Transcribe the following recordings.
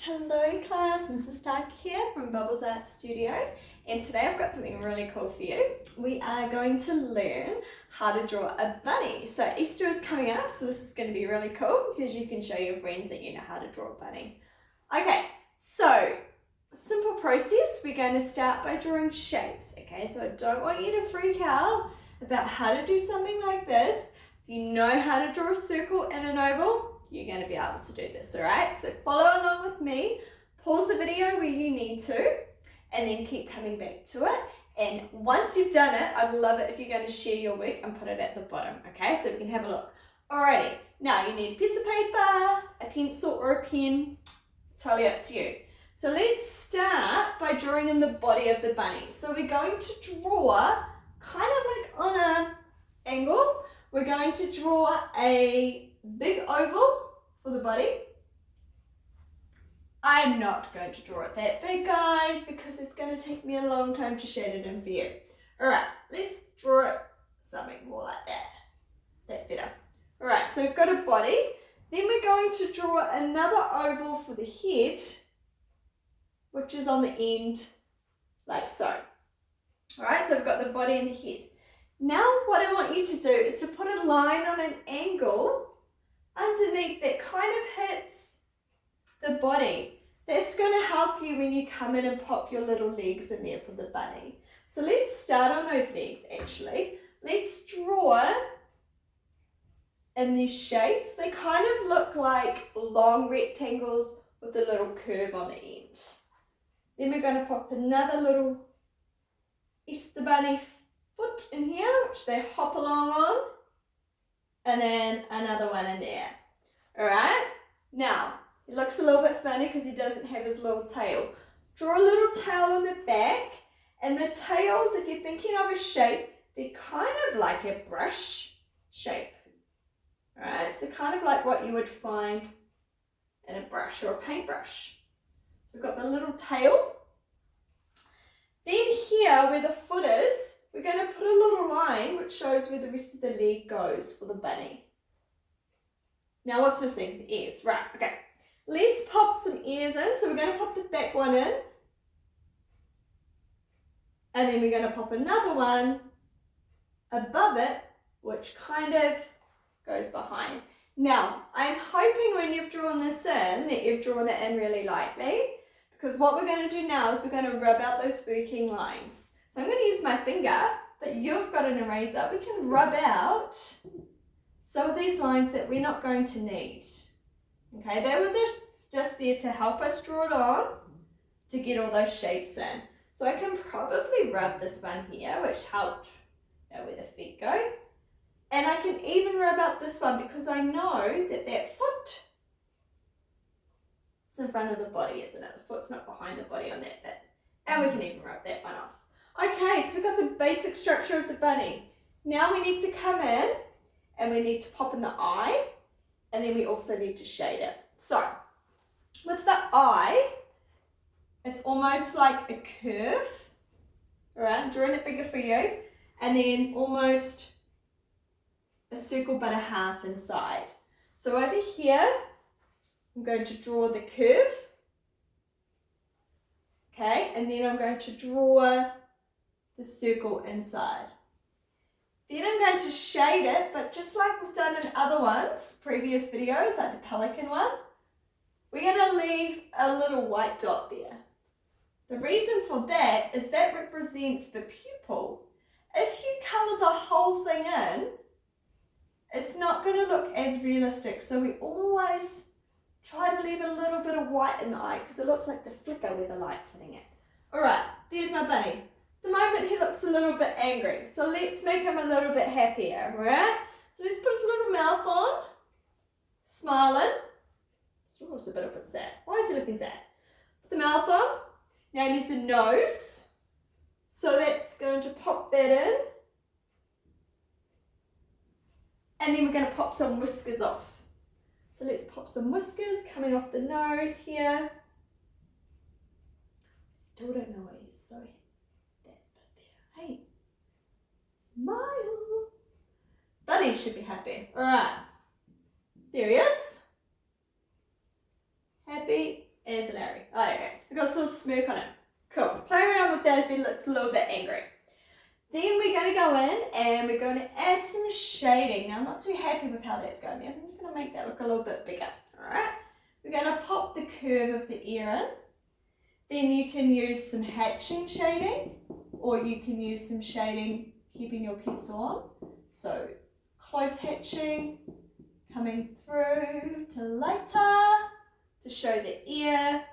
Hello class, Mrs. Parker here from Bubbles Art Studio, and today I've got something really cool for you. We are going to learn how to draw a bunny. So Easter is coming up, so this is going to be really cool because you can show your friends that you know how to draw a bunny. Okay, so simple process. We're going to start by drawing shapes, okay? So I don't want you to freak out about how to do something like this. If you know how to draw a circle and an oval, you're going to be able to do this, all right? So follow along with me, pause the video where you need to, and then keep coming back to it. And once you've done it, I'd love it if you're going to share your work and put it at the bottom, okay? So we can have a look. Alrighty, now you need a piece of paper, a pencil, or a pen, totally up to you. So let's start by drawing in the body of the bunny. So we're going to draw kind of like on an angle. We're going to draw a big oval for the body. I'm not going to draw it that big, guys, because it's going to take me a long time to shade it in for you. All right, let's draw it something more like that. That's better. All right, so we've got a body. Then we're going to draw another oval for the head, which is on the end, like so. All right, so we've got the body and the head. Now what I want you to do is to put a line on an angle underneath that kind of hits the body. That's going to help you when you come in and pop your little legs in there for the bunny. So let's start on those legs actually. Let's draw in these shapes. They kind of look like long rectangles with a little curve on the end. Then we're going to pop another little Easter bunny foot in here, which they hop along on, and then another one in there. All right, now it looks a little bit funny because he doesn't have his little tail. Draw a little tail on the back, and the tails, if you're thinking of a shape, they're kind of like a brush shape. All right, so kind of like what you would find in a brush or a paintbrush. So we've got the little tail. Then here where the foot is, we're going to put a little line which shows where the rest of the leg goes for the bunny. Now what's missing? The ears. Right, okay. Let's pop some ears in. So we're going to pop the back one in. And then we're going to pop another one above it, which kind of goes behind. Now, I'm hoping when you've drawn this in that you've drawn it in really lightly, because what we're going to do now is we're going to rub out those working lines. So I'm going to use my finger, but you've got an eraser. We can rub out some of these lines that we're not going to need. Okay, they were just there to help us draw it on to get all those shapes in. So I can probably rub this one here, which helped where the feet go. And I can even rub out this one because I know that that foot is in front of the body, isn't it? The foot's not behind the body on that bit. And we can even rub that one off. Okay, so we've got the basic structure of the bunny. Now we need to come in and we need to pop in the eye, and then we also need to shade it. So with the eye, it's almost like a curve. All right, I'm drawing it bigger for you, and then almost a circle but a half inside. So over here, I'm going to draw the curve. Okay, and then I'm going to draw the circle inside. Then I'm going to shade it, but just like we've done in other ones, previous videos, like the pelican one, we're going to leave a little white dot there. The reason for that is that represents the pupil. If you colour the whole thing in, it's not going to look as realistic. So we always try to leave a little bit of white in the eye because it looks like the flicker where the light's hitting it. Alright, there's my bunny. At the moment he looks a little bit angry, so let's make him a little bit happier, alright? So let's put his little mouth on, smiling. Still looks a bit sad. Why is he looking sad? Put the mouth on. Now he needs a nose, so that's going to pop that in. And then we're going to pop some whiskers off. So let's pop some whiskers coming off the nose here. Still don't know what he is, so that's a bit better. Hey, smile. Bunny should be happy. All right, there he is. Happy, As Larry. Oh, okay. I've got a little smirk on it. Cool. Play around with that if he looks a little bit angry. Then we're going to go in and we're going to add some shading. Now, I'm not too happy with how that's going there, so I'm just going to make that look a little bit bigger. Alright? We're going to pop the curve of the ear in. Then you can use some hatching shading, or you can use some shading keeping your pencil on. So, close hatching, coming through to lighter, to show the ear.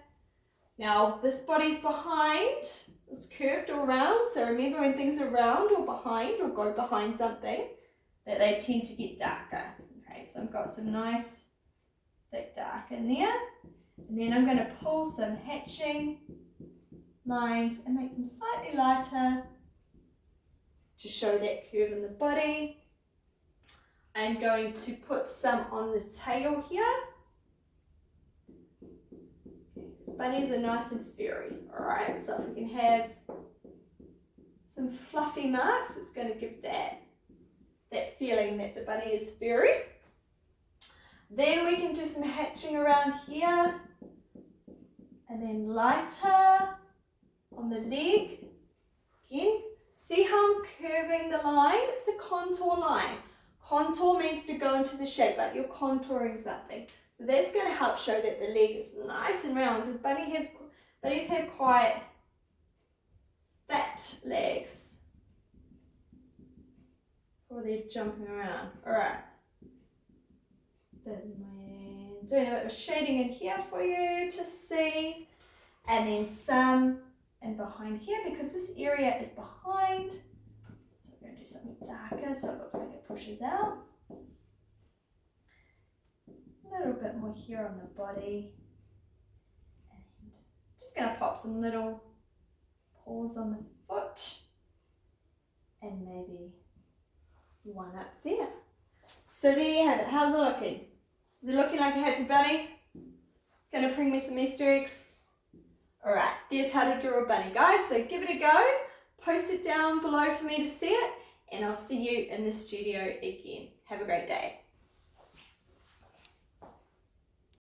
Now, this body's behind. It's curved or round, so remember when things are round or behind or go behind something, that they tend to get darker. Okay, so I've got some nice thick dark in there. And then I'm going to pull some hatching lines and make them slightly lighter to show that curve in the body. I'm going to put some on the tail here. Bunnies are nice and furry, alright? So if we can have some fluffy marks, it's going to give that feeling that the bunny is furry. Then we can do some hatching around here, and then lighter on the leg. Again, see how I'm curving the line? It's a contour line. Contour means to go into the shape, like you're contouring something. So that's going to help show that the leg is nice and round, because bunnies have quite fat legs for their jumping around. Alright. Doing a bit of shading in here for you to see. And then some in behind here, because this area is behind. So we're going to do something darker so it looks like it pushes out. A little bit more here on the body, and just going to pop some little paws on the foot, and maybe one up there. So there you have it. How's it looking? Is it looking like a happy bunny? It's going to bring me some Easter eggs. Alright, there's how to draw a bunny, guys. So give it a go. Post it down below for me to see it, and I'll see you in the studio again. Have a great day.